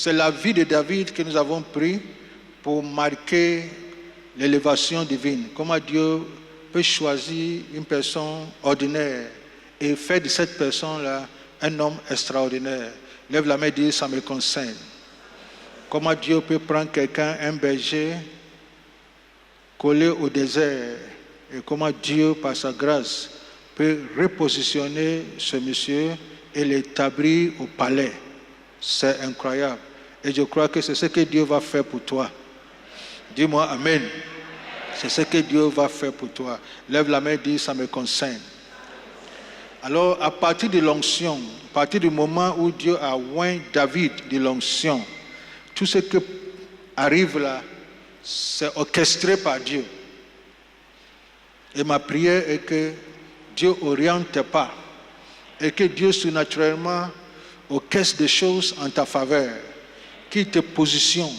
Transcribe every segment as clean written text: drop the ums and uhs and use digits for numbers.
C'est la vie de David que nous avons pris pour marquer l'élévation divine. Comment Dieu peut choisir une personne ordinaire et faire de cette personne-là un homme extraordinaire. Lève la main et dis, ça me concerne. Comment Dieu peut prendre quelqu'un, un berger, collé au désert, et comment Dieu, par sa grâce, peut repositionner ce monsieur et l'établir au palais. C'est incroyable. Et je crois que c'est ce que Dieu va faire pour toi. Dis-moi Amen. C'est ce que Dieu va faire pour toi. Lève la main et dis, ça me concerne. Alors, à partir de l'onction, à partir du moment où Dieu a oint David de l'onction, tout ce qui arrive là, c'est orchestré par Dieu. Et ma prière est que Dieu oriente tes pas et que Dieu surnaturellement orchestre des choses en ta faveur, qu'il te positionne.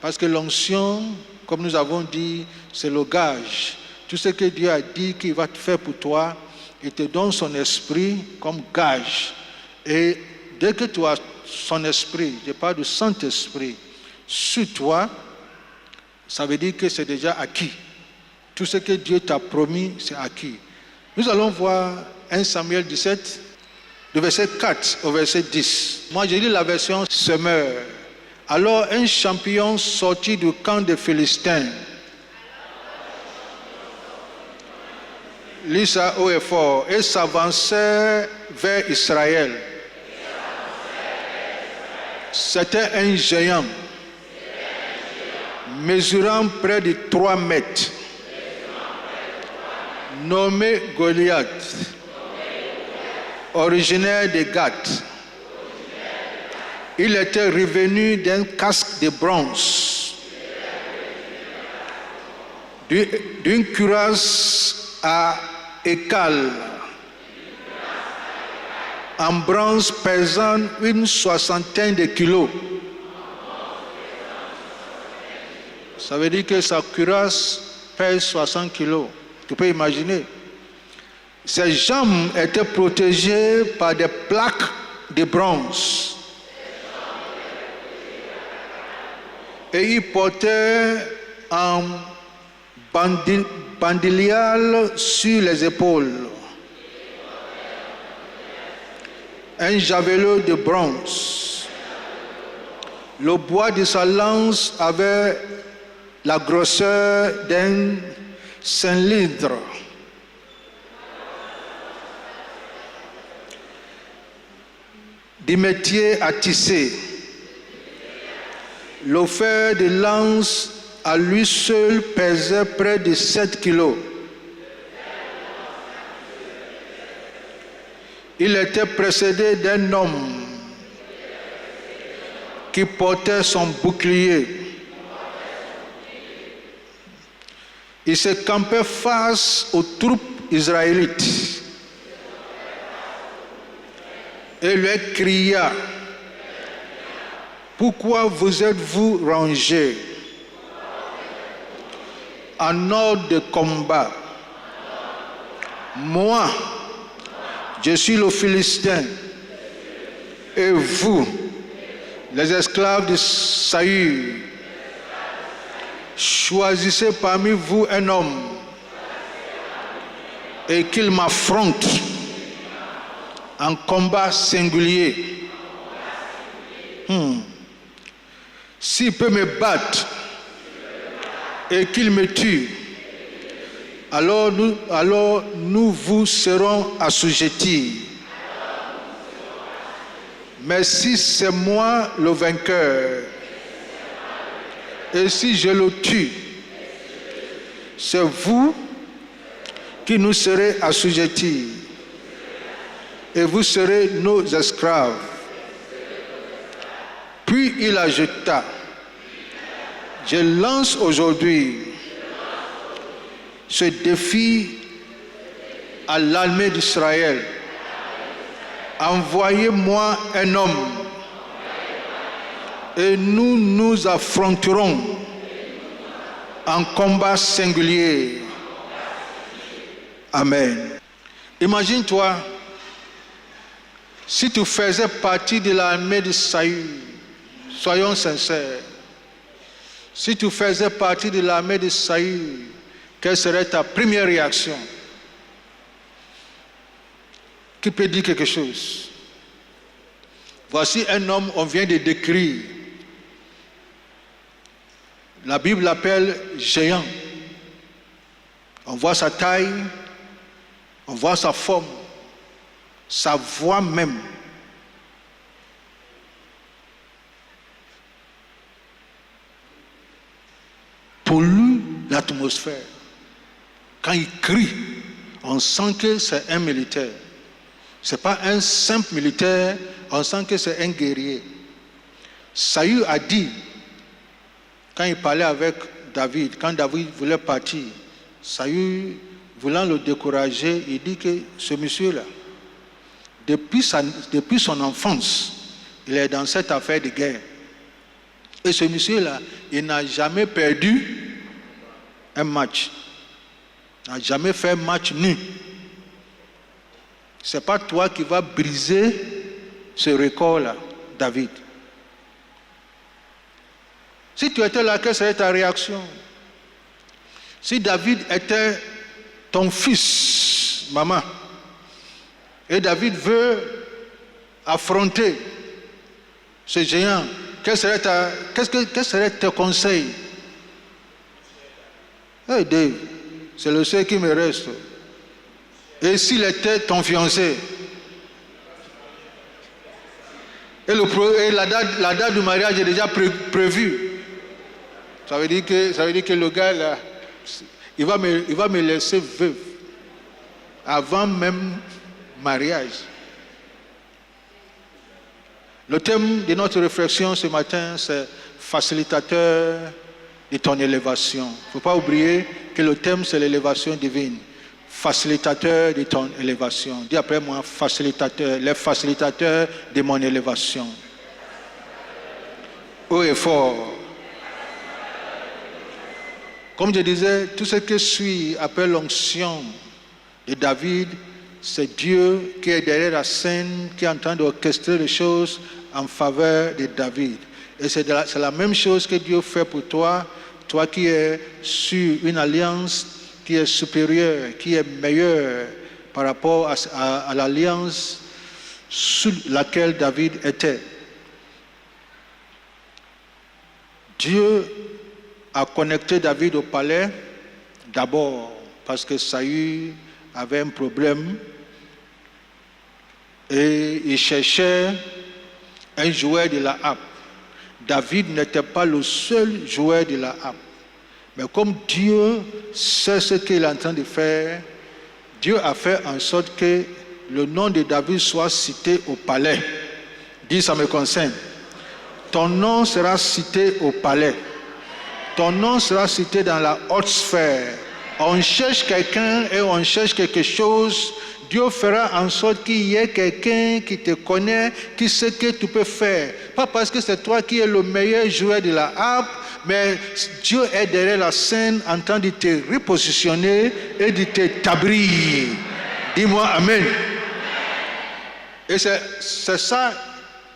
Parce que l'onction, comme nous avons dit, c'est le gage. Tout ce que Dieu a dit qu'il va te faire pour toi, il te donne son esprit comme gage. Et dès que tu as son esprit, je parle du Saint-Esprit, sur toi, ça veut dire que c'est déjà acquis. Tout ce que Dieu t'a promis, c'est acquis. Nous allons voir 1 Samuel 17, du verset 4 au verset 10. Moi, j'ai lu la version Semeur. Alors, un champion sortit du camp des Philistins. Lis ça haut et fort. Et s'avançait vers Israël. C'était un géant, mesurant près de 3 mètres, nommé Goliath, originaire de Gath. Il était revenu d'un casque de bronze, d'une cuirasse à écale, en bronze pesant une 60aine de kilos. Ça veut dire que sa cuirasse pèse 60 kilos. Tu peux imaginer. Ses jambes étaient protégées par des plaques de bronze. Et il portait un bandilial sur les épaules, un javelot de bronze. Le bois de sa lance avait la grosseur d'un cylindre. Du métier à tisser. Le fer de lance à lui seul pesait près de 7 kilos. Il était précédé d'un homme qui portait son bouclier. Il se campait face aux troupes israélites et leur cria: pourquoi vous êtes-vous rangés en ordre de combat? Moi, je suis le Philistin, et vous, les esclaves de Saül, choisissez parmi vous un homme et qu'il m'affronte en combat singulier. S'il peut me battre et qu'il me tue, alors nous vous serons assujettis. Mais si c'est moi le vainqueur, et si je le tue, c'est vous qui nous serez assujettis, et vous serez nos esclaves. Puis il ajouta: je lance aujourd'hui ce défi à l'armée d'Israël. Envoyez-moi un homme et nous nous affronterons en combat singulier. Amen. Imagine-toi si tu faisais partie de l'armée de Saül. Soyons sincères. Si tu faisais partie de l'armée de Saül, quelle serait ta première réaction? Qui peut dire quelque chose? Voici un homme, on vient de décrire. La Bible l'appelle géant. On voit sa taille, on voit sa forme, sa voix même. Pollue l'atmosphère. Quand il crie, on sent que c'est un militaire. Ce n'est pas un simple militaire, on sent que c'est un guerrier. Saül a dit, quand il parlait avec David, quand David voulait partir, Saül, voulant le décourager, il dit que ce monsieur-là, depuis son enfance, il est dans cette affaire de guerre. Et ce monsieur-là, il n'a jamais perdu un match. Il n'a jamais fait un match nul. Ce n'est pas toi qui vas briser ce record-là, David. Si tu étais là, quelle serait ta réaction? Si David était ton fils, maman, et David veut affronter ce géant, quels seraient tes conseils? Hey Dave, c'est le seul qui me reste. Et s'il était ton fiancé? Et la date du mariage est déjà prévue. Ça veut dire que le gars là, il va me laisser veuve avant même mariage. Le thème de notre réflexion ce matin, c'est facilitateur de ton élévation. Il ne faut pas oublier que le thème, c'est l'élévation divine. Facilitateur de ton élévation. Dis après moi, facilitateur, les facilitateurs de mon élévation. Haut et fort. Comme je disais, tout ce qui suit après l'onction de David, c'est Dieu qui est derrière la scène, qui est en train d'orchestrer les choses en faveur de David. Et c'est la même chose que Dieu fait pour toi, toi qui es sur une alliance qui est supérieure, qui est meilleure par rapport à l'alliance sous laquelle David était. Dieu a connecté David au palais, d'abord parce que Saül avait un problème et il cherchait un joueur de la harpe. David n'était pas le seul joueur de la harpe. Mais comme Dieu sait ce qu'il est en train de faire, Dieu a fait en sorte que le nom de David soit cité au palais. Dis, ça me concerne. Ton nom sera cité au palais. Ton nom sera cité dans la haute sphère. On cherche quelqu'un et on cherche quelque chose. Dieu fera en sorte qu'il y ait quelqu'un qui te connaît, qui sait ce que tu peux faire. Pas parce que c'est toi qui es le meilleur joueur de la harpe, mais Dieu est derrière la scène en train de te repositionner et de t'établir. Dis-moi Amen. Et c'est ça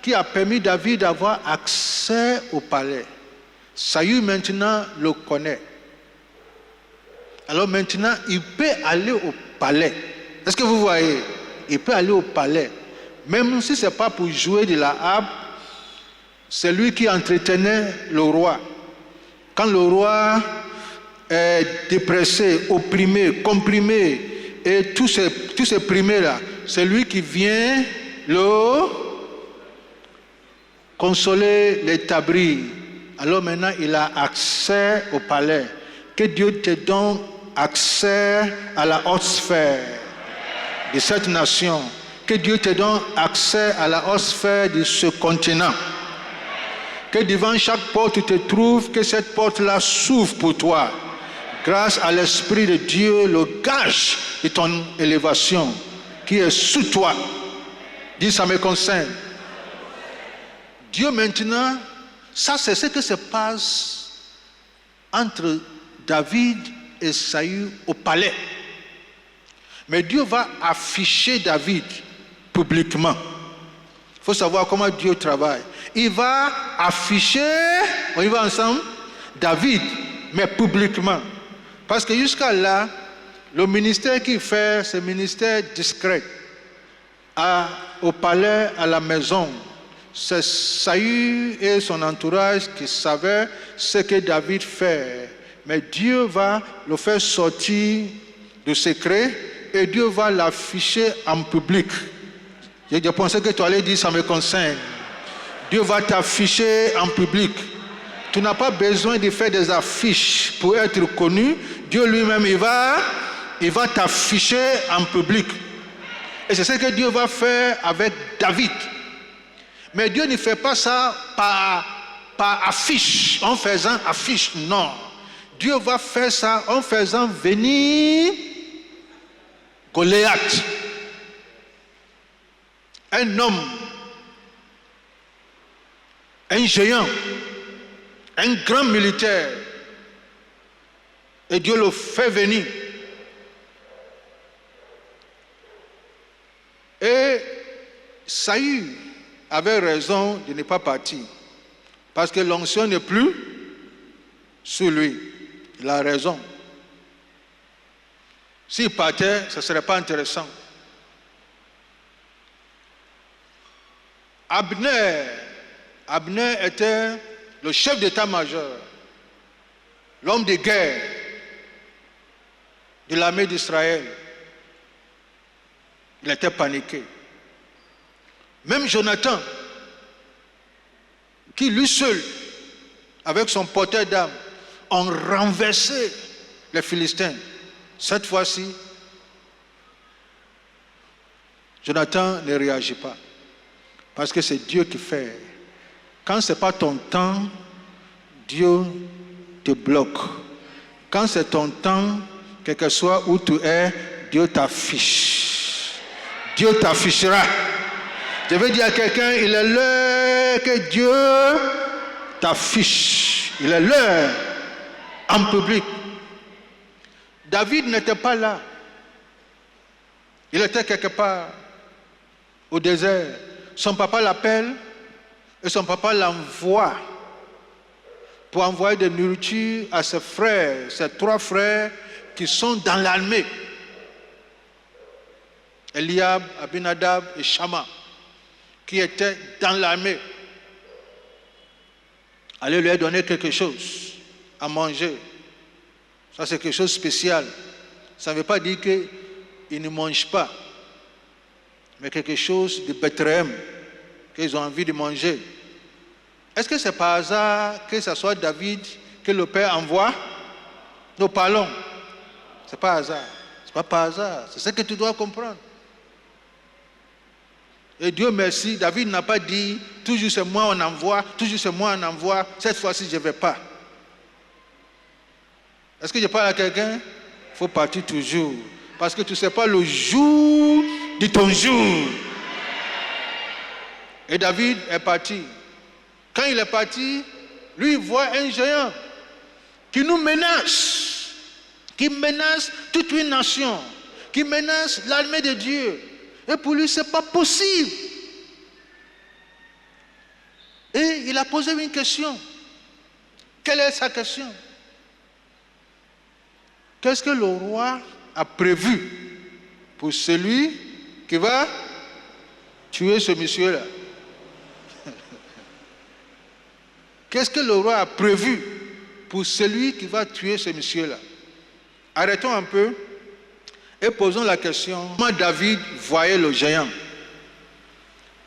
qui a permis David d'avoir accès au palais. Saül maintenant le connaît. Alors maintenant, il peut aller au palais. Est-ce que vous voyez? Il peut aller au palais. Même si ce n'est pas pour jouer de la harpe, c'est lui qui entretenait le roi. Quand le roi est dépressé, opprimé, comprimé, et tous ces primés-là, c'est lui qui vient le consoler, l'établir. Alors maintenant, il a accès au palais. Que Dieu te donne accès à la haute sphère de cette nation. Que Dieu te donne accès à la haute sphère de ce continent. Que devant chaque porte où tu te trouves, que cette porte-là s'ouvre pour toi. Grâce à l'Esprit de Dieu, le gage de ton élévation qui est sous toi. Dis, ça me concerne. Dieu maintenant, ça c'est ce qui se passe entre David et Saül au palais. Mais Dieu va afficher David publiquement. Il faut savoir comment Dieu travaille. Il va afficher, on y va ensemble, David, mais publiquement. Parce que jusqu'à là, le ministère qu'il fait, c'est un ministère discret. Au palais, à la maison, c'est Saül et son entourage qui savaient ce que David fait. Mais Dieu va le faire sortir du secret et Dieu va l'afficher en public. Je pensais que tu allais dire ça me concerne. Dieu va t'afficher en public. Tu n'as pas besoin de faire des affiches pour être connu. Dieu lui-même, il va t'afficher en public. Et c'est ce que Dieu va faire avec David. Mais Dieu ne fait pas ça par affiche, en faisant affiche, non. Dieu va faire ça en faisant venir Goliath. Un homme, un géant, un grand militaire. Et Dieu le fait venir. Et Saül avait raison de ne pas partir. Parce que l'onction n'est plus sur lui. Il a raison. S'il partait, ce ne serait pas intéressant. Abner était le chef d'état-major, l'homme de guerre de l'armée d'Israël. Il était paniqué. Même Jonathan, qui lui seul, avec son porteur d'armes, ont renversé les Philistins. Cette fois-ci, Jonathan ne réagit pas. Parce que c'est Dieu qui fait. Quand ce n'est pas ton temps, Dieu te bloque. Quand c'est ton temps, quel que soit où tu es, Dieu t'affiche. Dieu t'affichera. Je veux dire à quelqu'un, il est l'heure que Dieu t'affiche. Il est l'heure en public. David n'était pas là. Il était quelque part au désert. Son papa l'appelle et son papa l'envoie pour envoyer de nourriture à ses frères, ses 3 frères qui sont dans l'armée. Eliab, Abinadab et Shama, qui étaient dans l'armée. Allez lui donner quelque chose à manger. Ça, c'est quelque chose de spécial. Ça ne veut pas dire qu'ils ne mangent pas, mais quelque chose de Bethléem qu'ils ont envie de manger. Est-ce que c'est par hasard que ce soit David que le Père envoie? Nous parlons. C'est pas hasard. C'est pas par hasard. C'est ce que tu dois comprendre. Et Dieu merci, David n'a pas dit toujours c'est moi on envoie, toujours c'est moi on envoie, cette fois-ci je ne vais pas. Est-ce que je parle à quelqu'un? Il faut partir toujours. Parce que tu ne sais pas le jour de ton jour. Et David est parti. Quand il est parti, lui il voit un géant qui nous menace, qui menace toute une nation, qui menace l'armée de Dieu. Et pour lui, ce n'est pas possible. Et il a posé une question. Quelle est sa question? Qu'est-ce que le roi a prévu pour celui qui va tuer ce monsieur-là? Qu'est-ce que le roi a prévu pour celui qui va tuer ce monsieur-là? Arrêtons un peu et posons la question. Comment David voyait le géant?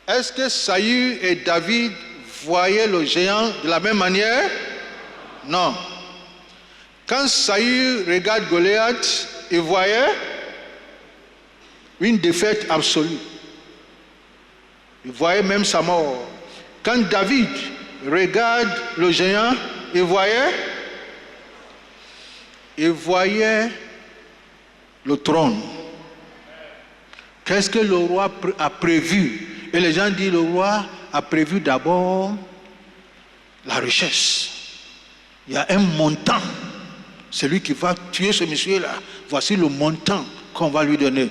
Est-ce que Saül et David voyaient le géant de la même manière? Non. Quand Saül regarde Goliath, il voyait une défaite absolue. Il voyait même sa mort. Quand David regarde le géant, il voyait le trône. Qu'est-ce que le roi a prévu? Et les gens disent le roi a prévu d'abord la richesse. Il y a un montant. Celui qui va tuer ce monsieur-là, voici le montant qu'on va lui donner.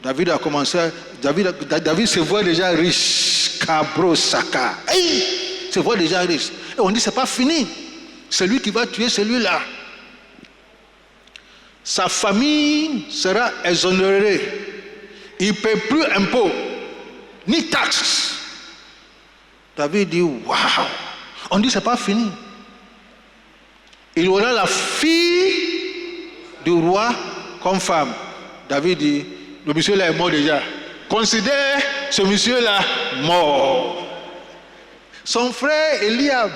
David a commencé, David se voit déjà riche. Cabro Saka. Hey, se voit déjà riche. Et on dit c'est pas fini. C'est lui qui va tuer celui-là. Sa famille sera exonérée. Il ne paie plus impôts, ni taxes. David dit waouh. On dit c'est pas fini. Il aura la fille du roi comme femme. David dit, le monsieur là est mort déjà. Considère ce monsieur là mort. Son frère Eliab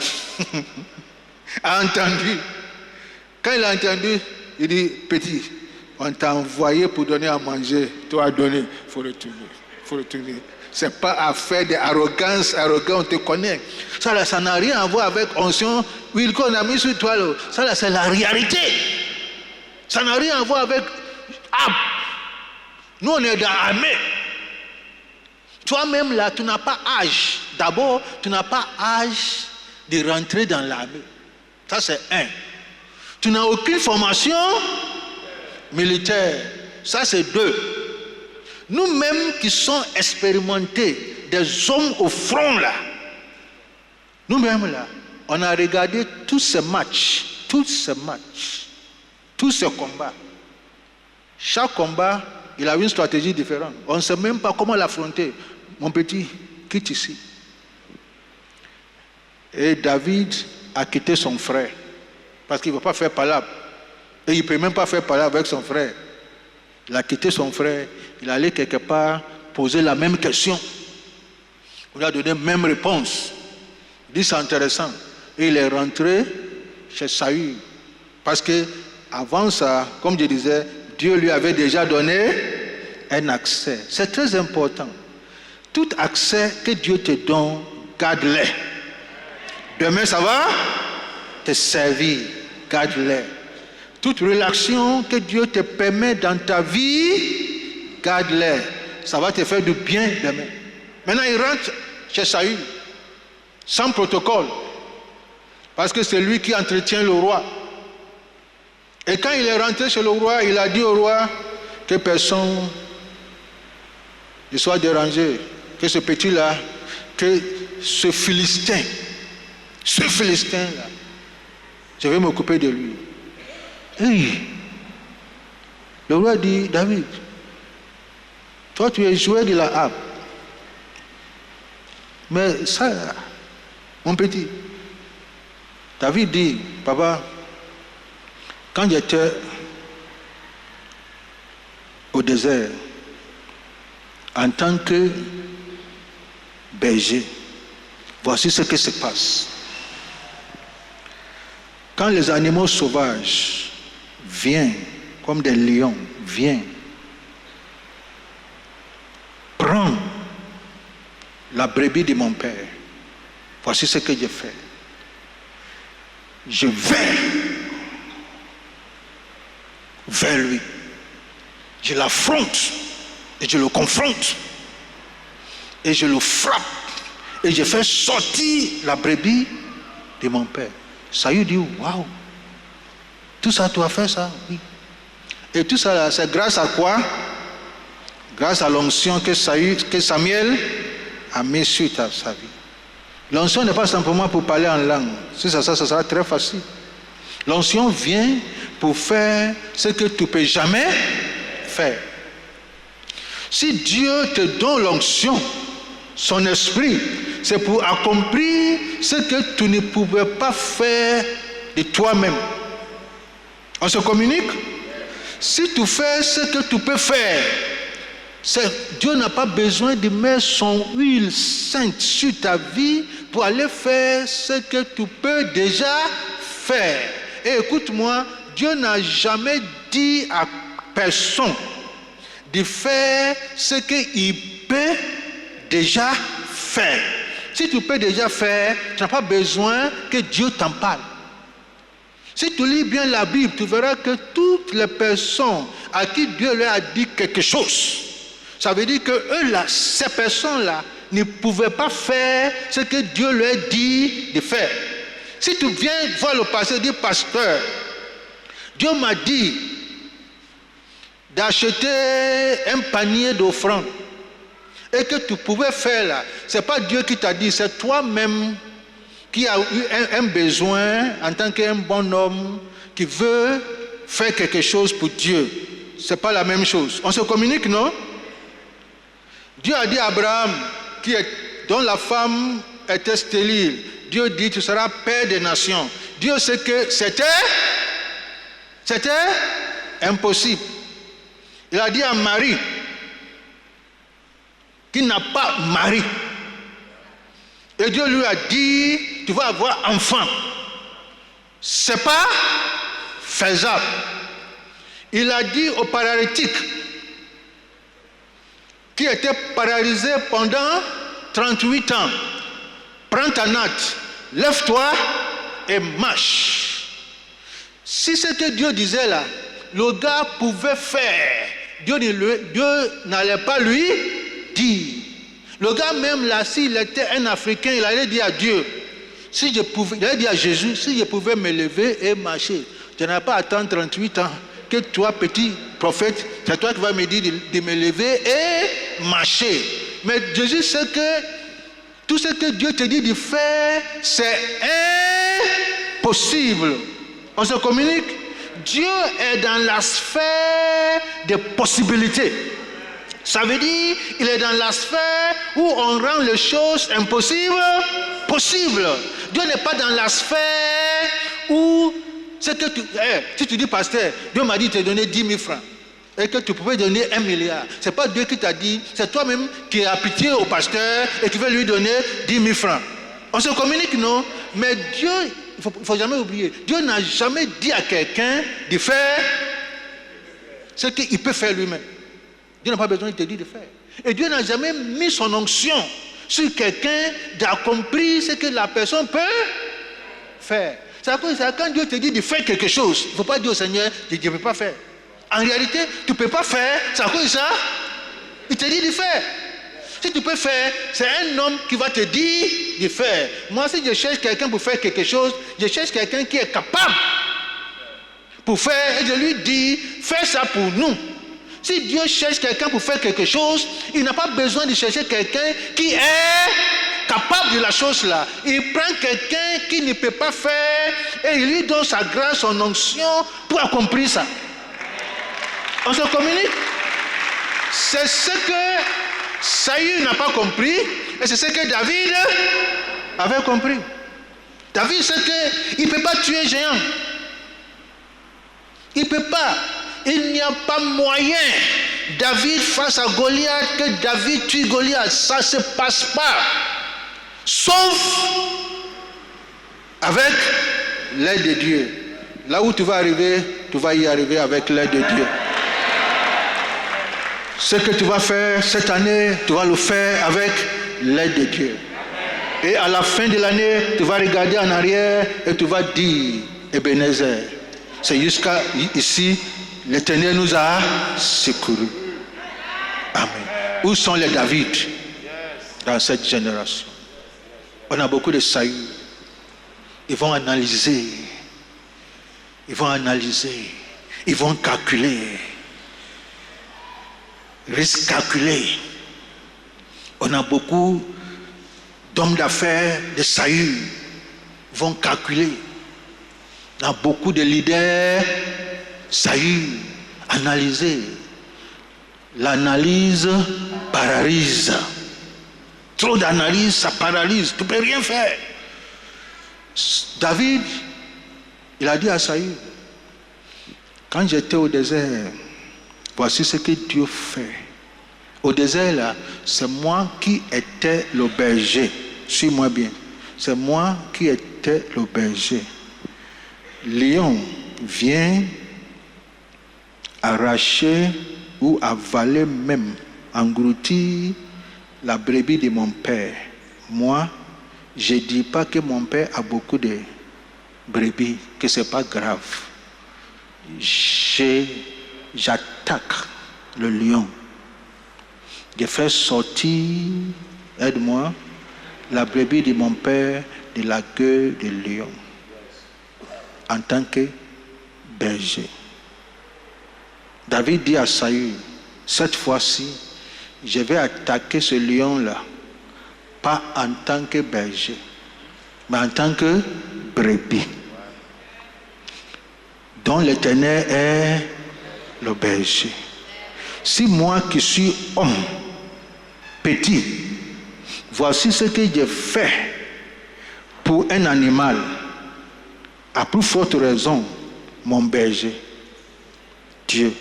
a entendu. Quand il a entendu, il dit, petit, on t'a envoyé pour donner à manger. Toi donner, il faut retourner. C'est pas affaire d'arrogance, on te connaît. Ça là, ça n'a rien à voir avec onction, huile qu'on a mis sur toi. Là. Ça là, c'est la réalité. Ça n'a rien à voir avec nous on est dans l'armée. Toi-même là, tu n'as pas âge. D'abord, tu n'as pas âge de rentrer dans l'armée. Ça c'est un. Tu n'as aucune formation militaire. Ça c'est deux. Nous-mêmes qui sommes expérimentés, des hommes au front là, nous-mêmes là, on a regardé tous ces matchs, tous ces combats. Chaque combat, il a une stratégie différente. On ne sait même pas comment l'affronter. Mon petit, quitte ici. Et David a quitté son frère, parce qu'il ne veut pas faire palabre. Et il ne peut même pas faire palabre avec son frère. Il a quitté son frère, il allait quelque part poser la même question. On lui a donné la même réponse. Il dit c'est intéressant. Et il est rentré chez Saül. Parce que avant ça, comme je disais, Dieu lui avait déjà donné un accès. C'est très important. Tout accès que Dieu te donne, garde-les. Demain ça va te servir, garde-les. Toute relation que Dieu te permet dans ta vie, garde-les. Ça va te faire du bien demain. Maintenant, il rentre chez Saül, sans protocole, parce que c'est lui qui entretient le roi. Et quand il est rentré chez le roi, il a dit au roi que personne ne soit dérangé, que ce petit-là, que ce Philistin-là, je vais m'occuper de lui. Hey. Le roi dit, David, toi tu es joueur de la harpe. Mais ça, mon petit, David dit, papa, quand j'étais au désert, en tant que berger, voici ce qui se passe. Quand les animaux sauvages viennent, comme des lions, viennent, prends la brebis de mon père. Voici ce que j'ai fait. Je vais vers lui. Je l'affronte et je le confronte et je le frappe et je fais sortir la brebis de mon père. Saül dit, waouh, tout ça, tu as fait ça? Oui. Et tout ça, c'est grâce à quoi? Grâce à l'onction que Samuel a mis sur sa vie. L'onction n'est pas simplement pour parler en langue. Si ça sera très facile. L'onction vient pour faire ce que tu ne peux jamais faire. Si Dieu te donne l'onction, son esprit, c'est pour accomplir ce que tu ne pouvais pas faire de toi-même. On se communique? Si tu fais ce que tu peux faire, Dieu n'a pas besoin de mettre son huile sainte sur ta vie pour aller faire ce que tu peux déjà faire. Et écoute-moi, Dieu n'a jamais dit à personne de faire ce qu'il peut déjà faire. Si tu peux déjà faire, tu n'as pas besoin que Dieu t'en parle. Si tu lis bien la Bible, tu verras que toutes les personnes à qui Dieu leur a dit quelque chose, ça veut dire que eux là, ces personnes-là, ne pouvaient pas faire ce que Dieu leur dit de faire. Si tu viens voir le pasteur et dire, pasteur, Dieu m'a dit d'acheter un panier d'offrandes et que tu pouvais faire là, ce n'est pas Dieu qui t'a dit, c'est toi-même qui as eu un besoin en tant qu'un bon homme qui veut faire quelque chose pour Dieu. Ce n'est pas la même chose. On se communique, non? Dieu a dit à Abraham, dont la femme était stérile, Dieu dit, tu seras père des nations. Dieu sait que c'était impossible. Il a dit à Marie, qui n'a pas mari, et Dieu lui a dit, tu vas avoir enfant. Ce n'est pas faisable. Il a dit au paralytique, qui était paralysé pendant 38 ans, prends ta natte, lève-toi et marche. Si ce que Dieu disait là, le gars pouvait faire, Dieu n'allait pas lui dire. Le gars même là, s'il était un Africain, il allait dire à Dieu, il allait dire à Jésus, si je pouvais me lever et marcher, je n'avais pas à attendre 38 ans, que toi, petit prophète, c'est toi qui vas me dire de me lever et marcher. Mais Jésus sait que tout ce que Dieu te dit de faire, c'est impossible. On se communique. Dieu est dans la sphère des possibilités. Ça veut dire il est dans la sphère où on rend les choses impossibles possibles. Dieu n'est pas dans la sphère où c'est que si tu dis pasteur, Dieu m'a dit de te donner 10 000 francs et que tu pouvais donner 1 milliard. Ce n'est pas Dieu qui t'a dit, c'est toi-même qui as pitié au pasteur et qui veux lui donner 10 000 francs. On se communique, non? Mais Dieu, il ne faut jamais oublier, Dieu n'a jamais dit à quelqu'un de faire ce qu'il peut faire lui-même. Dieu n'a pas besoin de te dire de faire. Et Dieu n'a jamais mis son onction sur quelqu'un d'accomplir ce que la personne peut faire. C'est quand Dieu te dit de faire quelque chose, il ne faut pas dire au Seigneur, je ne peux pas faire. En réalité, tu ne peux pas faire, c'est à cause de ça, il te dit de faire. Si tu peux faire, c'est un homme qui va te dire de faire. Moi, si je cherche quelqu'un pour faire quelque chose, je cherche quelqu'un qui est capable pour faire, et je lui dis, fais ça pour nous. Si Dieu cherche quelqu'un pour faire quelque chose, il n'a pas besoin de chercher quelqu'un qui est capable de la chose là. Il prend quelqu'un qui ne peut pas faire et il lui donne sa grâce, son onction pour accomplir ça. On se communique. C'est ce que Saül n'a pas compris et c'est ce que David avait compris. David sait qu'il ne peut pas tuer un géant. Il ne peut pas. Il n'y a pas moyen, David face à Goliath, que David tue Goliath. Ça ne se passe pas. Sauf avec l'aide de Dieu. Là où tu vas arriver, tu vas y arriver avec l'aide de Dieu. Ce que tu vas faire cette année, tu vas le faire avec l'aide de Dieu. Et à la fin de l'année, tu vas regarder en arrière et tu vas dire, Ebenezer, c'est jusqu'à ici, l'Éternel nous a secourus. Amen. Où sont les David dans cette génération? On a beaucoup de Saül. Ils vont analyser. Ils vont analyser. Ils vont calculer. Risque calculé. On a beaucoup d'hommes d'affaires de Saül. Ils vont calculer. On a beaucoup de leaders. Saül, analyser. L'analyse paralyse. Trop d'analyse, ça paralyse. Tu ne peux rien faire. David, il a dit à Saül, quand j'étais au désert, voici ce que Dieu fait. Au désert, là, c'est moi qui étais le berger. Suis-moi bien. C'est moi qui étais le berger. Lion vient arracher ou avaler même, engloutir la brebis de mon père. Moi, je ne dis pas que mon père a beaucoup de brebis, que ce n'est pas grave. J'attaque le lion. Je fais sortir, aide-moi, la brebis de mon père de la gueule du lion. En tant que berger. David dit à Saül, cette fois-ci, je vais attaquer ce lion-là, pas en tant que berger, mais en tant que brebis, dont l'Éternel est le berger. Si moi qui suis homme, petit, voici ce que j'ai fait pour un animal, à plus forte raison, mon berger, Dieu.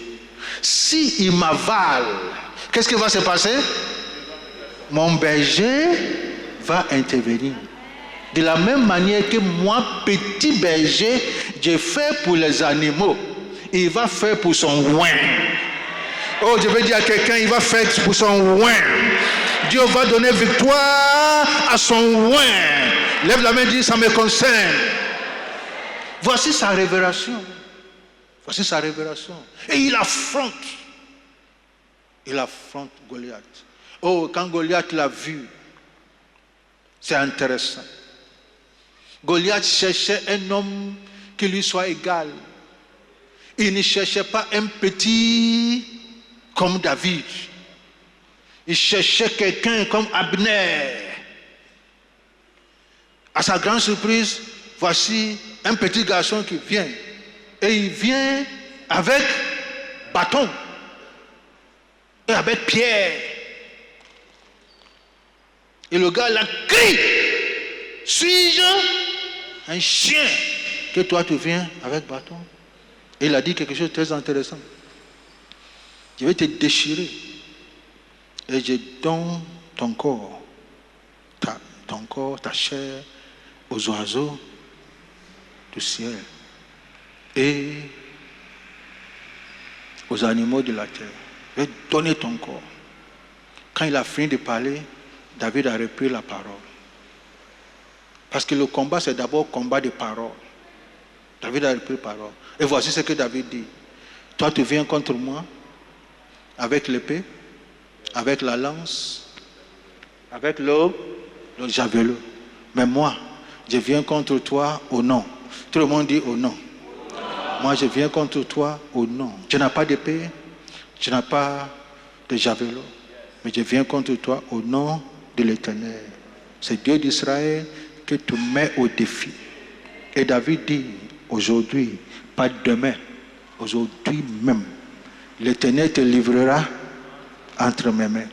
Si il m'avale, qu'est-ce qui va se passer? Mon berger va intervenir. De la même manière que moi, petit berger, j'ai fait pour les animaux, il va faire pour son oin. Oh, je vais dire à quelqu'un, il va faire pour son oin. Dieu va donner victoire à son oin. Lève la main et dis, ça me concerne. Voici sa révélation. Voici sa révélation. Et il affronte. Il affronte Goliath. Oh, quand Goliath l'a vu, c'est intéressant. Goliath cherchait un homme qui lui soit égal. Il ne cherchait pas un petit comme David. Il cherchait quelqu'un comme Abner. À sa grande surprise, voici un petit garçon qui vient. Et il vient avec bâton et avec pierre. Et le gars l'a crié, suis-je un chien que toi tu viens avec bâton? Et il a dit quelque chose de très intéressant. Je vais te déchirer et je donne ton corps, ta chair aux oiseaux du ciel et aux animaux de la terre. Je vais donner ton corps. Quand il a fini de parler, David a repris la parole. Parce que le combat, c'est d'abord combat de parole. David a repris la parole. Et voici ce que David dit. Toi, tu viens contre moi avec l'épée, avec la lance, avec le javelot. Mais moi, je viens contre toi au nom. Tout le monde dit au nom. Moi, je viens contre toi au nom. Tu n'as pas d'épée, tu n'as pas de javelot, mais je viens contre toi au nom de l'Éternel. C'est Dieu d'Israël que tu mets au défi. Et David dit, aujourd'hui, pas demain, aujourd'hui même, l'Éternel te livrera entre mes mains.